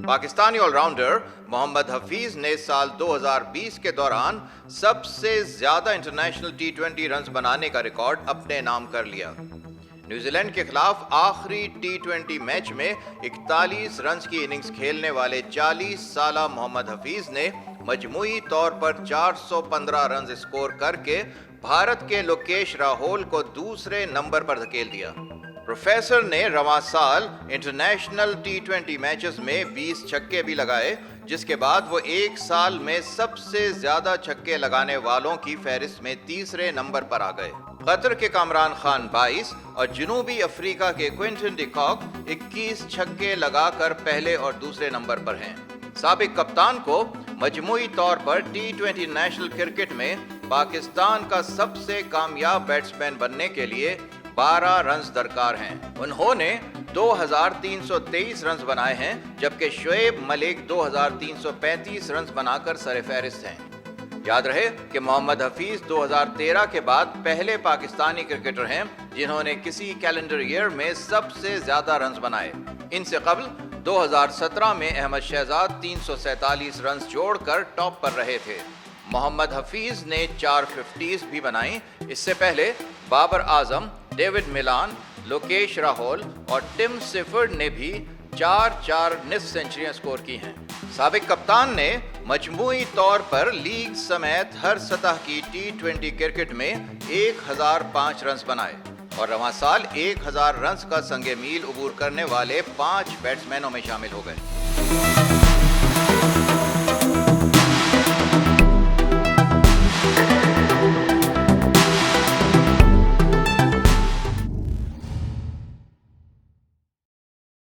Pakistani all rounder محمد حفیظ نے سال 2020 کے دوران سب سے زیادہ انٹرنیشنل T20 رنز بنانے کا ریکارڈ اپنے نام کر لیا۔ نیوزی لینڈ کے خلاف آخری T20 میچ میں 41 رنز کی اننگز کھیلنے والے 40 سالہ محمد حفیظ نے مجموعی طور پر 415 رنز اسکور کر کے بھارت کے لوکیش راہول کو دوسرے نمبر پر دھکیل دیا۔ پروفیسر نے رواں سال انٹرنیشنل T20 میچز میں 20 چھکے بھی لگائے، جس کے بعد وہ ایک سال میں سب سے زیادہ چھکے لگانے والوں کی فہرست میں تیسرے نمبر پر آ گئے۔ قطر کے کامران خان 22 اور جنوبی افریقہ کے کوئنٹن ڈی کاک 21 چھکے لگا کر پہلے اور دوسرے نمبر پر ہیں۔ سابق کپتان کو مجموعی طور پر T20 نیشنل کرکٹ میں پاکستان کا سب سے کامیاب بیٹسمین بننے کے لیے 12 رنز درکار ہیں۔ انہوں نے 2323 رنز بنائے ہیں، جبکہ شعیب ملک 2335 رنز بنا کر سر فہرست ہیں۔ یاد رہے کہ محمد حفیظ 2013 کے بعد پہلے پاکستانی کرکٹر ہیں جنہوں نے کسی کیلنڈر ایئر میں سب سے زیادہ رنز بنائے۔ ان سے قبل 2017 میں احمد شہزاد 347 رنز جوڑ کر ٹاپ پر رہے تھے۔ محمد حفیظ نے 4 50s بھی بنائیں۔ اس سے پہلے بابر اعظم، ڈیوڈ ملان، لوکیش راہول اور ٹم سیفرڈ نے بھی 4 نصف سینچریاں سکور کی ہیں۔ سابق کپتان نے مجموعی طور پر لیگ سمیت ہر سطح کی T20 کرکٹ میں 1005 رنز بنائے اور رواں سال 1000 رنز کا سنگ میل عبور کرنے والے 5 بیٹسمینوں میں شامل ہو گئے۔